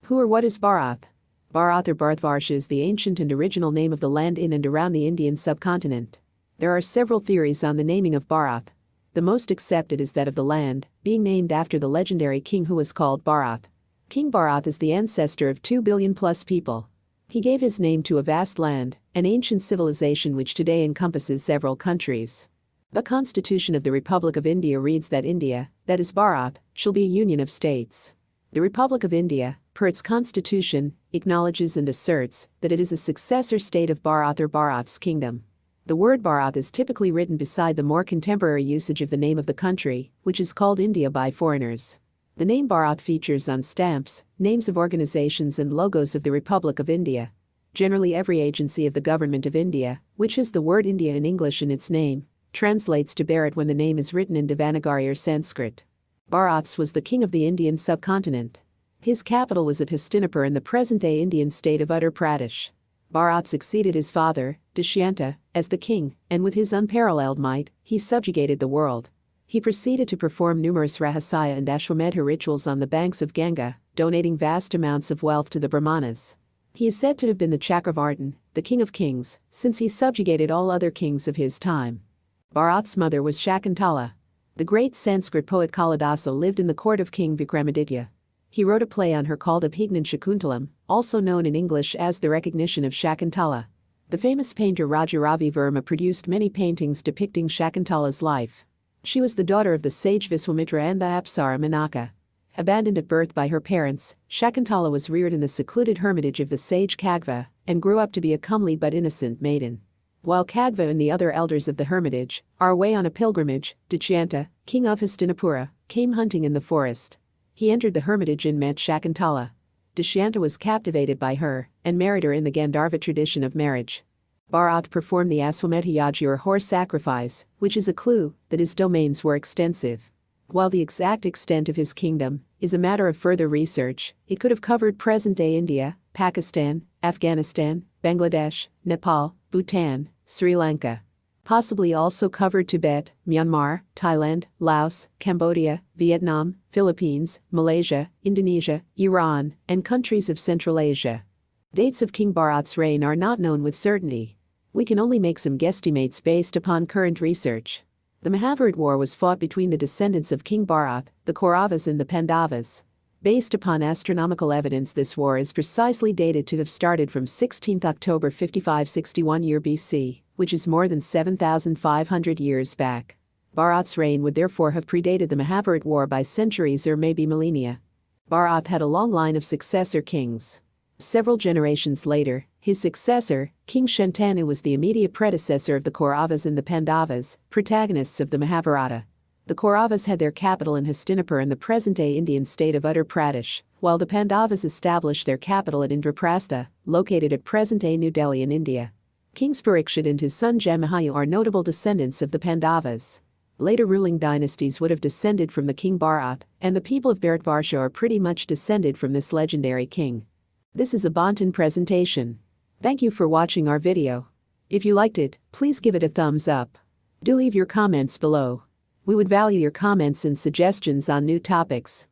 Who or what is Bharat? Bharat or Bharatvarsha is the ancient and original name of the land in and around the Indian subcontinent. There are several theories on the naming of Bharat. The most accepted is that of the land, being named after the legendary king who was called Bharat. King Bharat is the ancestor of 2 billion plus people. He gave his name to a vast land, an ancient civilization which today encompasses several countries. The Constitution of the Republic of India reads that India, that is Bharat, shall be a union of states. The Republic of India, per its constitution, acknowledges and asserts that it is a successor state of Bharat or Bharat's kingdom. The word Bharat is typically written beside the more contemporary usage of the name of the country, which is called India by foreigners. The name Bharat features on stamps, names of organizations and logos of the Republic of India. Generally every agency of the Government of India, which has the word India in English in its name, translates to Bharat when the name is written in Devanagari or Sanskrit. Bharat was the king of the Indian subcontinent. His capital was at Hastinapur in the present-day Indian state of Uttar Pradesh. Bharat succeeded his father, Dushyanta, as the king, and with his unparalleled might, he subjugated the world. He proceeded to perform numerous Rahasya and Ashwamedha rituals on the banks of Ganga, donating vast amounts of wealth to the Brahmanas. He is said to have been the Chakravartin, the king of kings, since he subjugated all other kings of his time. Bharat's mother was Shakuntala. The great Sanskrit poet Kalidasa lived in the court of King Vikramaditya. He wrote a play on her called Abhignan Shakuntalam, also known in English as The Recognition of Shakuntala. The famous painter Raja Ravi Verma produced many paintings depicting Shakuntala's life. She was the daughter of the sage Viswamitra and the Apsara Menaka. Abandoned at birth by her parents, Shakuntala was reared in the secluded hermitage of the sage Kagva and grew up to be a comely but innocent maiden. While Kagva and the other elders of the hermitage are away on a pilgrimage, Dushyanta, king of Hastinapura, came hunting in the forest. He entered the hermitage and met Shakuntala. Dushyanta was captivated by her and married her in the Gandharva tradition of marriage. Bharat performed the Aswamedha Yajna or horse sacrifice, which is a clue that his domains were extensive. While the exact extent of his kingdom is a matter of further research, it could have covered present-day India, Pakistan, Afghanistan, Bangladesh, Nepal, Bhutan, Sri Lanka. Possibly also covered Tibet, Myanmar, Thailand, Laos, Cambodia, Vietnam, Philippines, Malaysia, Indonesia, Iran, and countries of Central Asia. Dates of King Bharat's reign are not known with certainty. We can only make some guesstimates based upon current research. The Mahabharat War was fought between the descendants of King Bharat, the Kauravas and the Pandavas. Based upon astronomical evidence, this war is precisely dated to have started from 16th October 5561 year BC, which is more than 7,500 years back. Bharat's reign would therefore have predated the Mahabharat War by centuries or maybe millennia. Bharat had a long line of successor kings. Several generations later, his successor, King Shantanu, was the immediate predecessor of the Kauravas and the Pandavas, protagonists of the Mahabharata. The Kauravas had their capital in Hastinapur in the present-day Indian state of Uttar Pradesh, while the Pandavas established their capital at Indraprastha, located at present-day New Delhi in India. Kings Parikshit and his son Jamahayu are notable descendants of the Pandavas. Later ruling dynasties would have descended from the King Bharat, and the people of Bharatvarsha are pretty much descended from this legendary king. This is a Bantan presentation. Thank you for watching our video. If you liked it, please give it a thumbs up. Do leave your comments below. We would value your comments and suggestions on new topics.